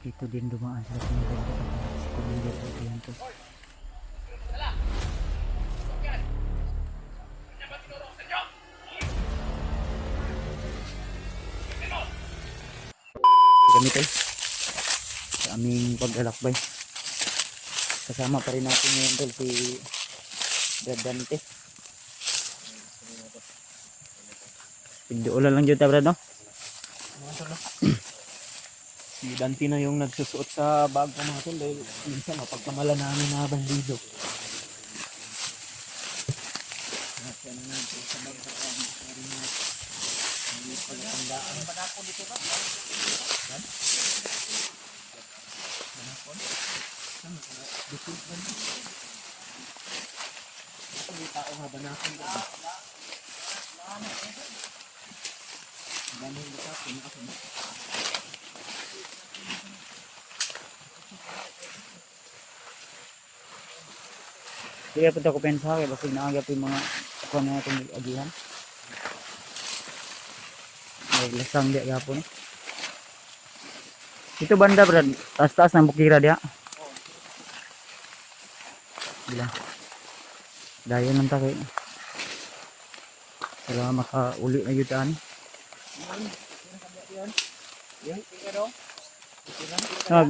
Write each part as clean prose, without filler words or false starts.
Dito din dumaan sila si Commander Adrian to. Kami tol sa aming paglalakbay, kasama pa rin natin ngayon tol si Brad Dante. Pinduulan lang dyan ta Brad no? Si Dante na yung nagsusuot sa bag ko mga tol dahil minsan mapagkamala namin na bandido. Nasya na natin sa bag sa kanya. Hindi pala tandaan. Banakon dito ba? Banakon? Dito ba? Ito may tao nga banakon ba? Dami yung bata, pinakon. Kaya punta ko pensa kaya basig naaga po yung mga kuha na itong agihan. Lasang dia gapon. Itu banda Brad, taas-taas ng bukira dia. Bila. Dayon lang ta kay. Sila makauli na yutaan.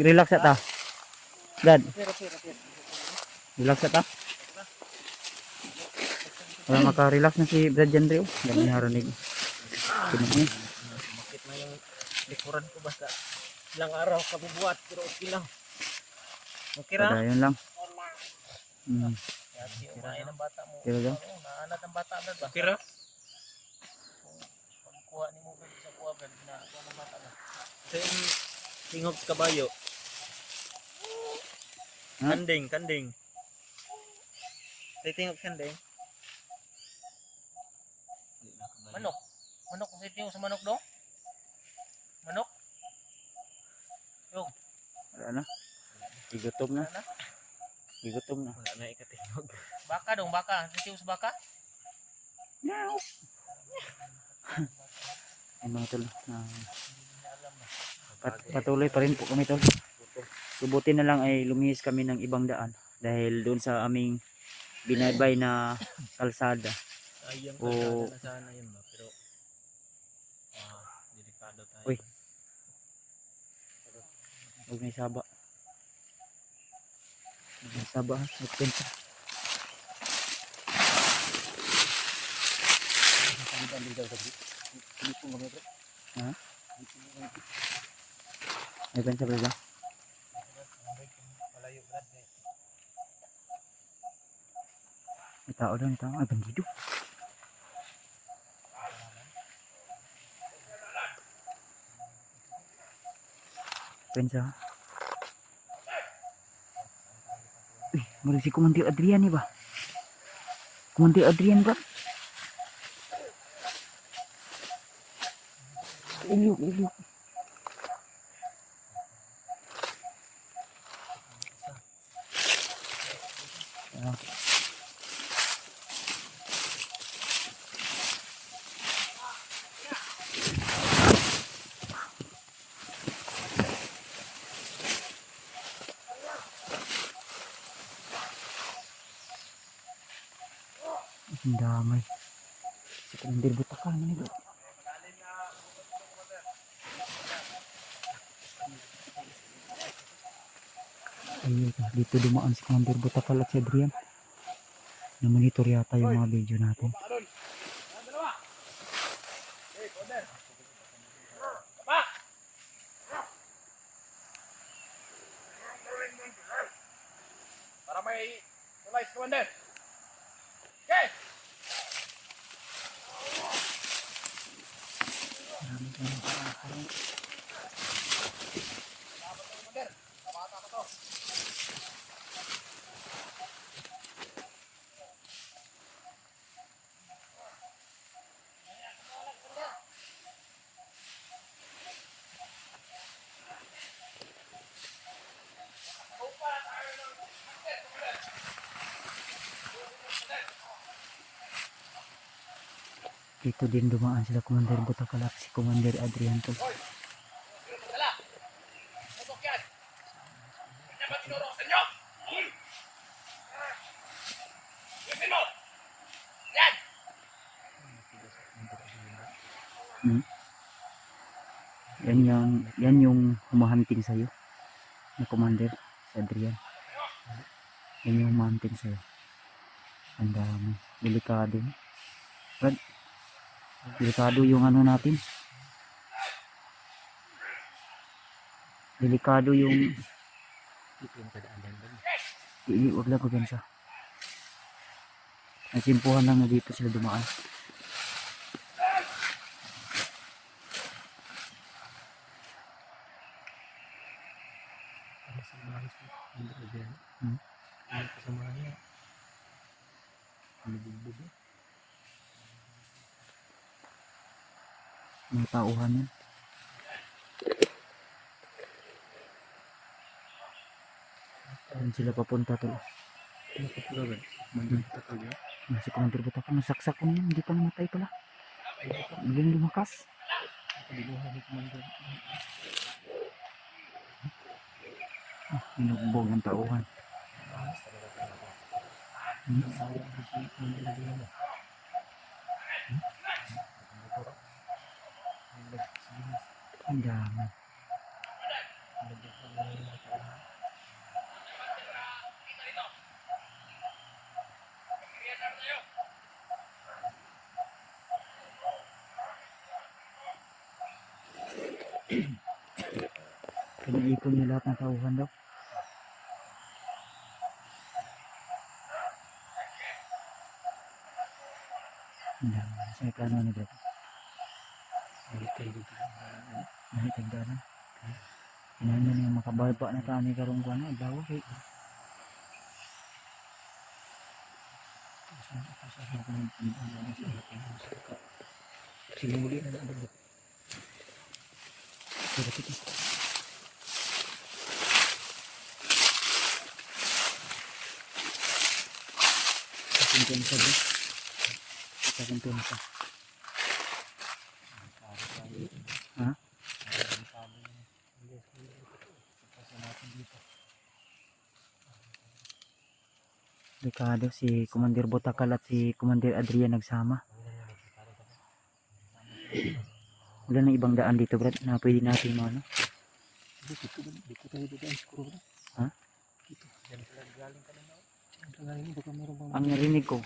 Relax ta. Dad. Relax ta. Wala maka-relax na si Brad Jandrio. Dami narinig. Kinukni. Bakit na yung likuran ko basta ilang araw kabubuhat pero okay lang. Okay ra? Padayon lang. Kasi umain ng bata mo. Kira lang. Naanat ang bata ba? Okay ra? Pagkuha ni mo sa kuha ba na kuha ng bata ba? Sa yung tingog sa kabayo. Ha? Kanding. Sa tingog kanding. Manok. Manok kung sa tingog sa manok do? Manok? Yung. Wala na. Igutom na. Ano? Igutom na. Wala na ikatingog. Baka dong, baka. Sa tingog sa baka? Meow. Ay mga tol. Patuloy pa rin po kami tol. Subutin na lang ay lumihis kami ng ibang daan. Dahil doon sa aming binaybay na kalsada. Ayang O- kalsada na sana yun ba? Pero delikado tayo. Uy. Huwag may saba. Huwag may saba ha. Magpensa. Ha? May pensa ba ba? May tao daw, may tao. Ay, bandido. Pensa. Uy, mula si Commander Adrian ni ba? Commander Adrian ba? Iluk. Ah. Ang damay. Si Commander Butakal man ito. Ayun, dito dumaan si Commander Butakal at si Adrian. Na-monitor yata yung mga video natin. Para may tulis commander. Okay. Dito din dumaan sila Commander Butakal at si Commander Adrian to. Dala. Masok yan. Hmm? Yan yung humahunting sa'yo na commander, si Adrian. Yan yung humahunting sa'yo. Ang dami. Delikado. Brad, delikado yung ano natin. Delikado yung wag lang gansa. Nasimpuhan lang na dito sila dumaan. Hmm? Mga tauhan yan. Saan sila papunta to? Si Commander Butaka, nasaksak ko na yan, hindi pa namatay pala. Biglang lumakas. Inugbog ang tauhan. Ang dami. Pinaipon niya lahat ng tauhan daw. Ang dami. Saan yung plano ni Brad? Nahitagdanan. Inahan niya makababa na tayo ni karong buwan na. Dawa kay. Sinimuli na ang bundok. Kumpiyansa din. Kita kumpiyansa. Ha? Delikado si Commander Botakal at si Commander Adrian nagsama. Wala nang ibang daan dito, Brad, na pwede natin ano. Dito tayo dito siguro. Ha? Dito. Diyan sila galing kanina. Diyan baka meron bang Ang narinig ko,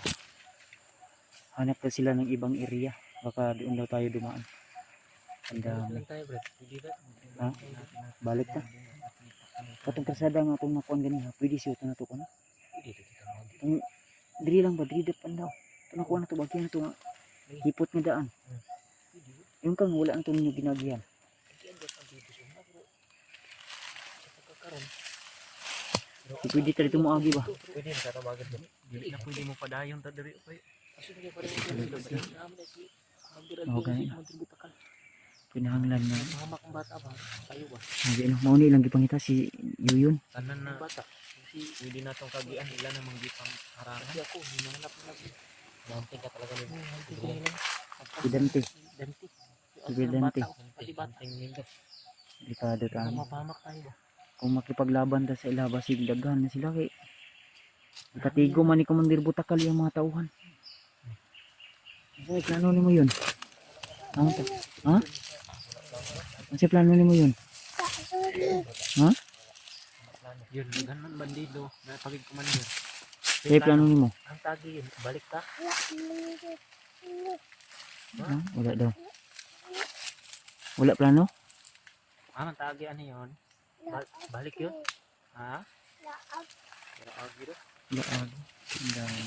hanap na sila ng ibang area. Baka doon daw tayo dumaan. Ang dami. tayo, Brad? Hindi ba? Ha? Balik ka. Katong kasada nga itong nakuan ganyan. Pwede siya ito na ito ko na. Dito kita mag. Dili lang ba? Dili dapat daw. Ito nakuha na ito. Bagyan na ito nga. Hipot nga daan. Yung kang wala ang ito ninyo ginagihan. Si pwede tayo ito mo agi ba? Pwede na tatawagan mo. Dili na pwede mo padayon ta diri okay. Oo ganyan. Pinahanglan na. Mahamak ang bata ba? Tayo ba? Hindi ano. Mauni lang gipangita si Yuyon. Tanan na bata. Kasi pwede na tong kagian ila namang gipang harangan. Kasi ako hinahanap na lagi. Nanting ka talaga ni. Si Dante. Dante. Si Dante. Pati batang nindot. Delikado tayo. Mapahamak tayo ba? Kung makipaglaban ta sa ilaba sigdaghan na sila kay ikatigo man ni Commander Butakal yung mga tauhan. Ay, plano ni mo yun? Ano to? Ha? Ano plano ni mo yun? Ha? Yun, ganon bandido na pagig commander. Ay, plano ni mo? Ang tagi yun, balik ka. Ha? Wala daw. Wala plano? Ang tagi ano yun? Balik yun? Ha? Laag yun? Laag. Ang dami.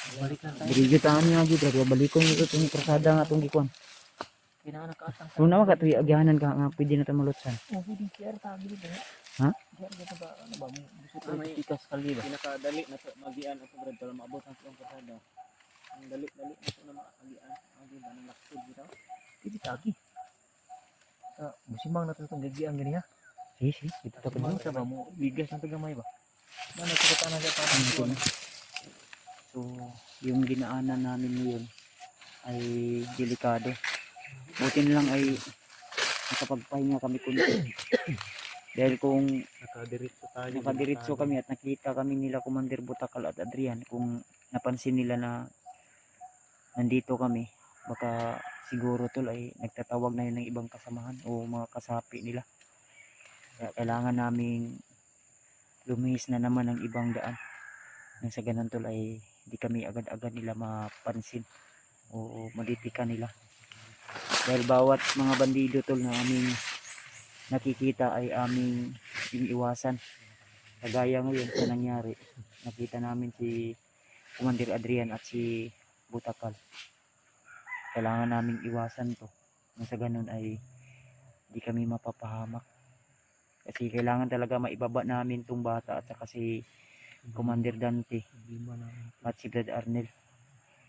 Balik lang tayo. Dirigyo taan niya agi, brad. Balik ko nito itong krasada nga itong gikuan. Kailangan nakaatang Kung naman ka ito, agyahanan ka nga, pwede na ito malutsan. pwede share tagi dito. Ha? Share ba? Ano ba? Gusto ko ikas kali ba? Pinakadali na ito, magian ako brad para maabot ang iyong kasada. Ang dali na ito na magian. Agi ba ng laksod dito? Pwede tagi. Musimang natin itong gagian ganyan. Si. Ito ka Ano sa ba mo? Bigas ng tagamay ba? Ano sa katana sa parang So, yung dinaanan namin ngayon ay delikado. Buti na lang ay nakapagpahinga kami kunti. Dahil kung Nakadiretso tayo. nakadiretso kami at nakita kami nila Commander Butakal at Adrian, kung napansin nila na nandito kami, baka siguro tol ay nagtatawag na yun ng ibang kasamahan o mga kasapi nila. Kaya kailangan naming lumihis na naman ng ibang daan. Nang sa ganun tol ay hindi kami agad-agad nila mapansin o madipikan nila. Dahil bawat mga bandido tol na aming nakikita ay aming iniiwasan. Kagaya ngayon sa nangyari, nakita namin si Commander Adrian at si Butakal. Kailangan naming iwasan to. Nang sa ganun ay di kami mapapahamak. Kasi kailangan talaga maibaba namin tong bata at saka si Commander Dante at si Brad Arnel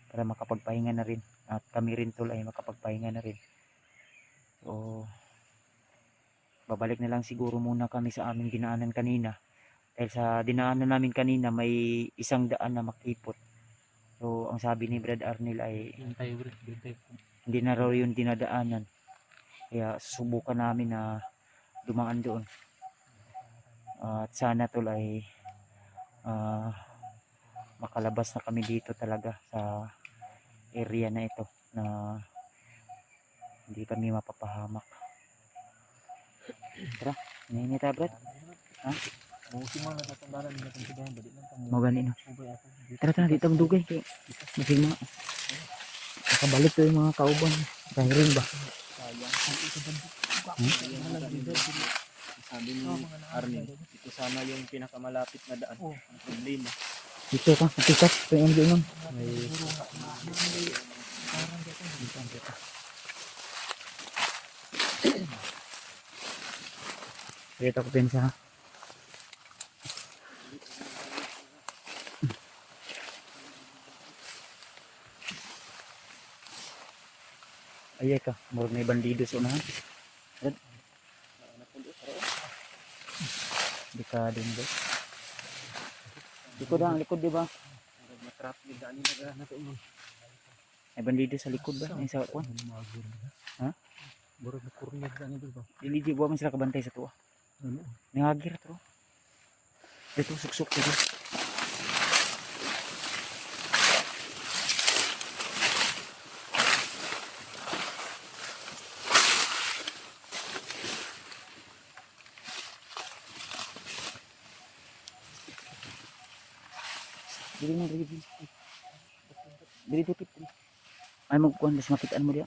para makapagpahinga na rin. At kami rin tol ay makapagpahinga na rin. So, babalik na lang siguro muna kami sa aming dinaanan kanina. Dahil sa dinaanan namin kanina may isang daan na makipot. So, ang sabi ni Brad Arnel ay hindi na raw yung dinadaanan. Kaya susubukan namin na dumaan doon. At sana tol ay makalabas na kami dito talaga sa area na ito na hindi kami mapapahamak. Tara, hindi tayo Brad. Ha? Mau gani no. Tara dito ang dugay kay masig mga nakabalik to yung mga kauban. Kahirin ba? Sabi ni Arnel, ito sana yung pinakamalapit na daan. Ang problema. Dito ka, matikas. Ito yung doon. Dito ko pensa ha. Ayay ka, murag may bandido sa unahan. Di ka din ba? Likod ang likod di ba? Matrap ni daan nila na to mo. May bandido sa likod ba? Ay sa kuan. Ha? Murag na kurnyag na nito ba? Dili di ba man sila kabantay sa tuwa. Ano? Nangagir to. Dito suksok dito. Dili na dili. Dili dipit. Ay magkuan mas makitaan mo diya.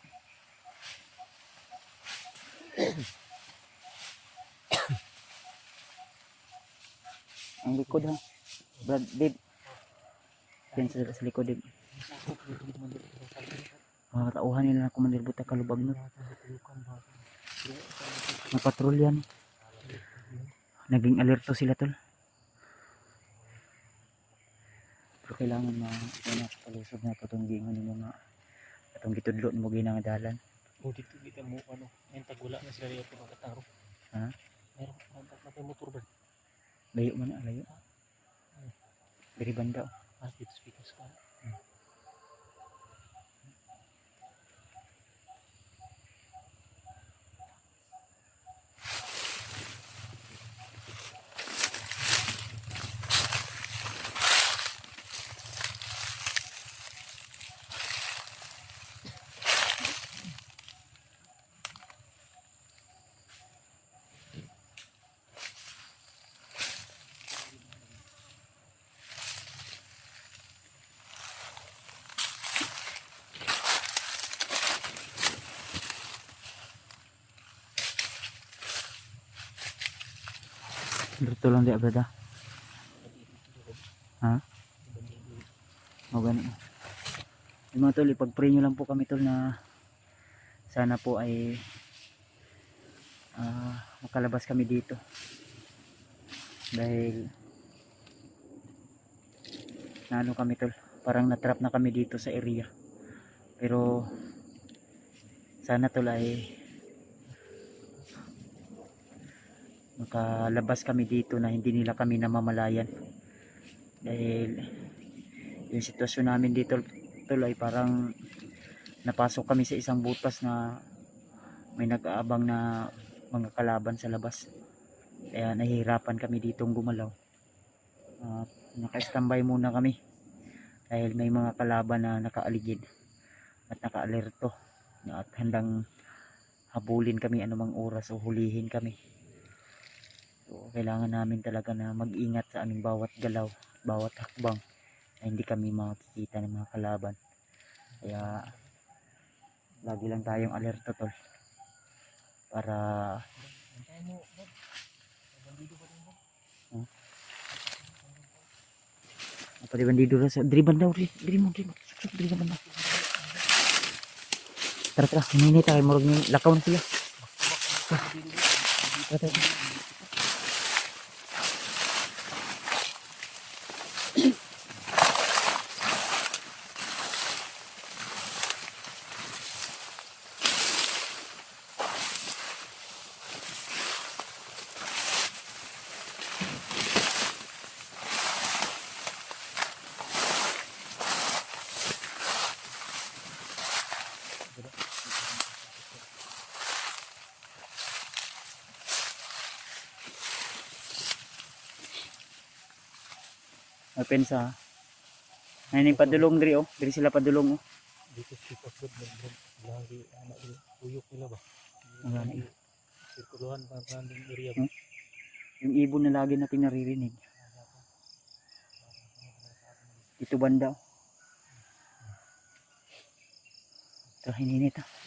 Ang likod ha. Brad, Dave. Yan sa likod, Dave. Mga katauhan nila na Commander Butakal Lubagnot. Napatrolyan. Naging alerto sila tol. Pero kailangan na sa palusod na itong gingon ni mga itong gitudlo ni mo ginangadalan. O dito mo ano, yung tagula na sila yung pagkataro. Ha? Meron na kayo motor ba? Layo man na, layo. Dari banda. Dito speakers ka. Dito lang di brada. Ha? O ganun. Yung mga tol, ipag-pray nyo lang po kami tol na sana po ay makalabas kami dito. Dahil naano kami tol, parang natrap na kami dito sa area. Pero sana tol ay makalabas kami dito na hindi nila kami namamalayan. Dahil yung sitwasyon namin dito tol ay parang napasok kami sa isang butas na may nag-aabang na mga kalaban sa labas. Kaya nahihirapan kami ditong gumalaw. Naka-standby muna kami dahil may mga kalaban na nakaaligid at naka-alerto at handang habulin kami anumang oras o hulihin kami. So kailangan namin talaga na mag-ingat sa aming bawat galaw, bawat hakbang na hindi kami makikita ng mga kalaban. Kaya lagi lang tayong alerto tol para apa di bandido sa driban daw diri mo susuk diri naman. Tara ini tayo murag ni lakaw na sila. Tara. Pensa. Ay ni padulong diri oh. Diri sila padulong oh. Dito si Pasod lagi anak uyok nila ba? Ang Sirkuluhan pa ng area. Yung ibon na lagi natin naririnig. Ito banda. Ito hininit ah.